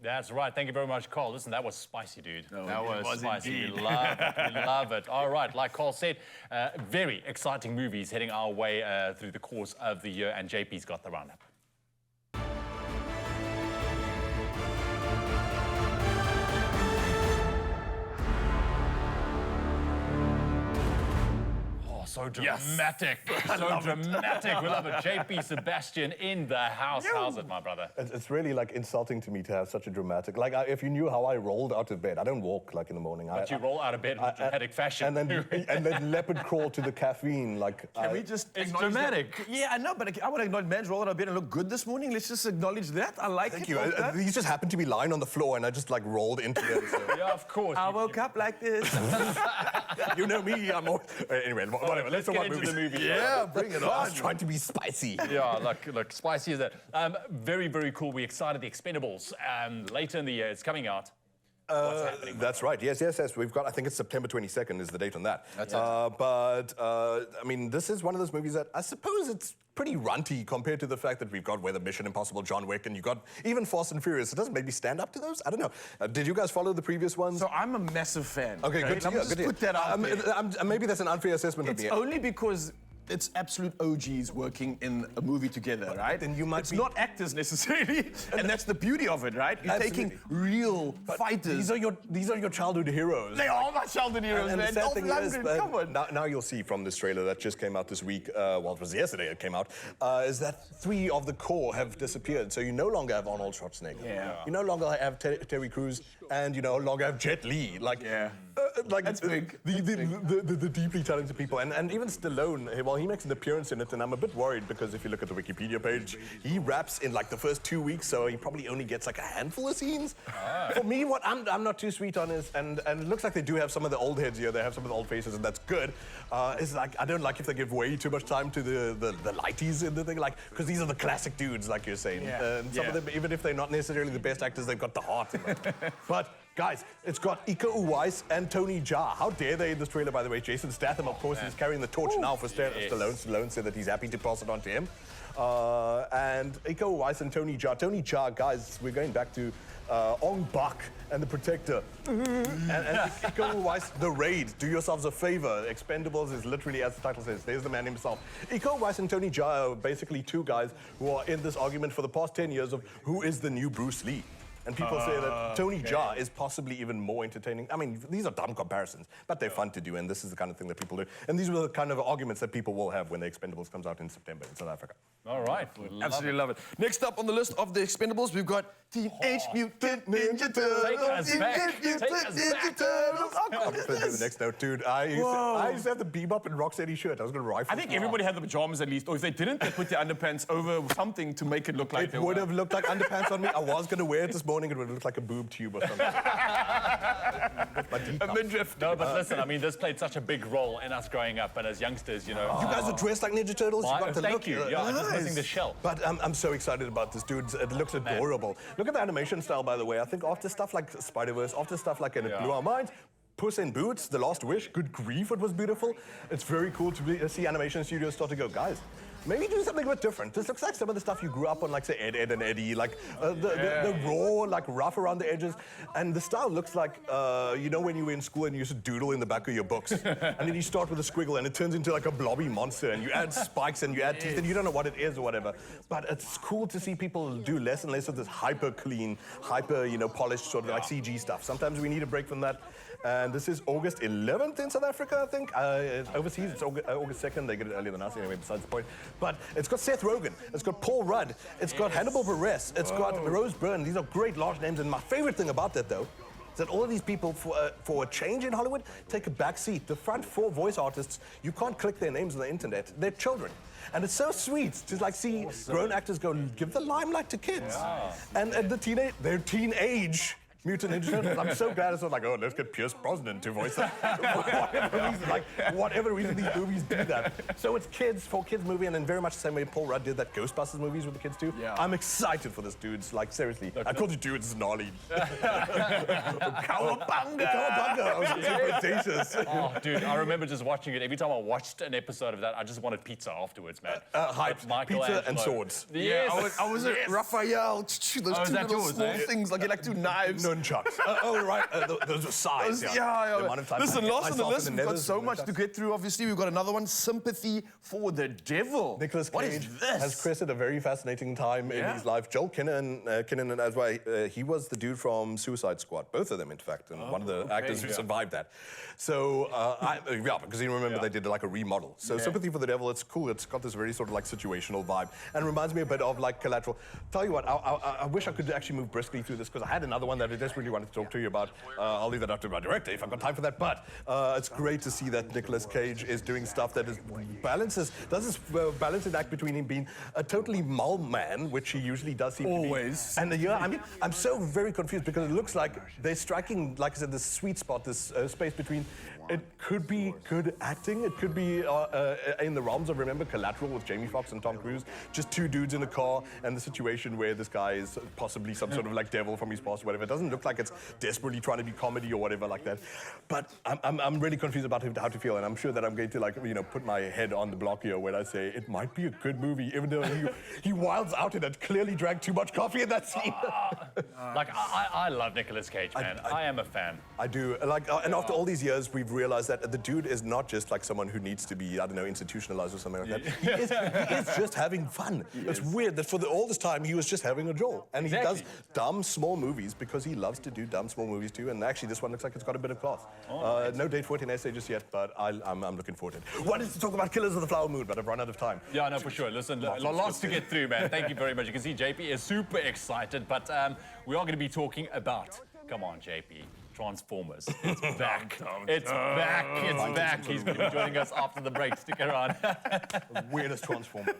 That's right. Thank you very much, Cole. Listen, that was spicy, dude. No, that it was spicy. indeed. We love it. We love it. All right, like Cole said, very exciting movies heading our way through the course of the year, and JP's got the roundup. So dramatic. Yes. So dramatic. We love it. JP Sebastian in the house. How's it, my brother? It's really like insulting to me to have such a dramatic. Like, if you knew how I rolled out of bed, I don't walk like in the morning. But you roll out of bed in dramatic fashion. And then leopard crawl to the caffeine. Like, Can we just It's acknowledge dramatic. that? Yeah, I know, but I want to acknowledge man's roll out of bed and look good this morning. Let's just acknowledge that. I like Thank it. you. Well done. These just happened to be lying on the floor, and I just like rolled into it. So. Yeah, of course. I woke up like this. You know me. I'm always... Anyway, whatever. Let's get into the movie. Yeah, bring it on. I was trying to be spicy. Yeah, look, spicy is it. Very, very cool. We're excited. The Expendables. Later in the year, it's coming out. What's happening? That's right. Yes. We've got, I think it's September 22nd is the date on that. That's it. I mean, this is one of those movies that I suppose it's pretty runty compared to the fact that we've got Weather Mission Impossible, John Wick, and you've got even Fast and Furious. It doesn't maybe stand up to those? I don't know. Did you guys follow the previous ones? So I'm a massive fan. Okay, good to hear. Just put that out there. Maybe that's an unfair assessment of It's me. only because it's absolute OGs working in a movie together, right? then you might it's be- not actors necessarily, and that's the beauty of it, right? You're Absolutely. taking real fighters. These are your childhood heroes. They are my childhood heroes, And the man. sad Dolph thing is, Lundgren, come on. now you'll see from this trailer that just came out this week, well, it was yesterday it came out, is that 3 of the core have disappeared. So you no longer have Arnold Schwarzenegger. Yeah. You no longer have Terry Crews, and you no longer have Jet Li. Like, Yeah. like That's big. The deeply talented people, and even Stallone. Well, he makes an appearance in it, and I'm a bit worried because if you look at the Wikipedia page, he raps in like the first 2 weeks, so he probably only gets like a handful of scenes. For me, what I'm not too sweet on is, and it looks like they do have some of the old heads here. They have some of the old faces, and that's good. It's like I don't like if they give way too much time to the lighties in the thing, like because these are the classic dudes, like you're saying. Yeah. And some of them, even if they're not necessarily the best actors, they've got the heart in them. But guys, it's got Iko Uwais and Tony Jaa. How dare they in this trailer, by the way? Jason Statham, of course, is carrying the torch now for Stallone. Stallone said that he's happy to pass it on to him. And Iko Uwais and Tony Jaa. Tony Jaa, guys, we're going back to Ong Bak and The Protector. and Iko Uwais, The Raid. Do yourselves a favor. Expendables is literally, as the title says, there's the man himself. Iko Uwais and Tony Jaa are basically 2 guys who are in this argument for the past 10 years of who is the new Bruce Lee. And people say that Tony Jaa is possibly even more entertaining. I mean, these are dumb comparisons, but they're fun to do, and this is the kind of thing that people do. And these are the kind of arguments that people will have when The Expendables comes out in September in South Africa. All right. Absolutely love it. Next up on the list of the Expendables, we've got Teenage Mutant Ninja Turtles. Take us back. Teenage Take us Mutant back. Ninja Turtles. Oh, I'm God, just going to do the next note, dude. I used to have the Bebop and Rocksteady shirt. I was going to rifle. I think everybody had the pajamas at least, or if they didn't, they put their underpants over something to make it look like It would have looked like underpants on me. I was going to wear it this morning. It would have looked like a boob tube or something. a midriff. No, but listen, I mean, this played such a big role in us growing up and as youngsters, you know. You guys are dressed like Ninja Turtles. You got the Thank look. you. Yeah, I'm just missing the shell. But I'm so excited about this, dude. It looks adorable. Look at the animation style, by the way. I think after stuff like Spider-Verse, after stuff like And It Blew Our Minds, Puss in Boots, The Last Wish, good grief, it was beautiful. It's very cool to see animation studios start to go, guys, maybe do something a bit different. This looks like some of the stuff you grew up on, like, say, Ed, and Eddie, like the raw, like, rough around the edges. And the style looks like, you know, when you were in school and you used to doodle in the back of your books. And then you start with a squiggle and it turns into, like, a blobby monster. And you add spikes and you add teeth and you don't know what it is or whatever. But it's cool to see people do less and less of this hyper clean, hyper, you know, polished sort of like CG stuff. Sometimes we need a break from that. And this is August 11th in South Africa, I think. Overseas, it's August 2nd. They get it earlier than us, anyway, besides the point. But it's got Seth Rogen, it's got Paul Rudd, it's got Hannibal Buress, it's got Rose Byrne. These are great large names. And my favorite thing about that, though, is that all of these people, for a change in Hollywood, take a back seat. The front 4 voice artists, you can't click their names on the internet. They're children. And it's so sweet to like see grown actors go, give the limelight to kids. And they're teenage. Mutant Ninja Turtles. I'm so glad it's not like, oh, let's get Pierce Brosnan to voice that. Whatever reason these movies do that. So it's kids, for kids movie, and in very much the same way Paul Rudd did that Ghostbusters movies with the kids too. Yeah. I'm excited for this, dudes. Like, seriously. I called you dudes, it's gnarly. Cowabunga! Cowabunga! I was so audacious. Oh, dude, I remember just watching it. Every time I watched an episode of that, I just wanted pizza afterwards, man. Hype. Pizza and swords. Yes. I was at Raphael. Those two is that little yours, small eh? things, like two knives. Nunchucks. Oh, right. Those are size. Yeah. The amount of time Listen, I last on the myself list, in we've got nethers so with much to nunchucks. get through. Obviously, we've got another one, Sympathy for the Devil. Nicolas What Cage is this? has created a very fascinating time in his life. Joel Kinnaman as well. He was the dude from Suicide Squad. Both of them, in fact, and one of the actors who survived that. So, because you remember they did like a remodel. So Sympathy for the Devil, it's cool. It's got this very sort of like situational vibe and reminds me a bit of like Collateral. Tell you what, I wish I could actually move briskly through this because I had another one that I desperately wanted to talk to you about. I'll leave that up to my director if I've got time for that. But it's great to see that Nicolas Cage is doing stuff that does this balancing act between him being a totally mull man, which he usually does seem to be. Always. And I'm so very confused because it looks like they're striking, like I said, this sweet spot, this space between. It could be good acting. It could be in the realms of, remember, Collateral with Jamie Foxx and Tom Cruise, just two dudes in a car, and the situation where this guy is possibly some sort of like devil from his past or whatever. It doesn't look like it's desperately trying to be comedy or whatever like that. But I'm really confused about how to feel, and I'm sure that I'm going to put my head on the block here when I say it might be a good movie, even though he wilds out in it, clearly drank too much coffee in that scene. I love Nicolas Cage, man. I am a fan. I do. And after all these years, we've realized that the dude is not just like someone who needs to be, I don't know, institutionalized or something like that. He is just having fun. It's weird that for all this time, he was just having a jolt. And he does dumb, small movies because he loves to do dumb, small movies too. And actually, this one looks like it's got a bit of class. No date for it in essay just yet, but I'm looking forward to it. Wanted to talk about Killers of the Flower Moon, but I've run out of time. Yeah, no, for sure. Listen, lots to get through, man. Thank you very much. You can see JP is super excited, but we are going to be talking about, come on, JP, Transformers. It's back. It's back. It's back. He's going to be joining us after the break. Stick around. Weirdest Transformer.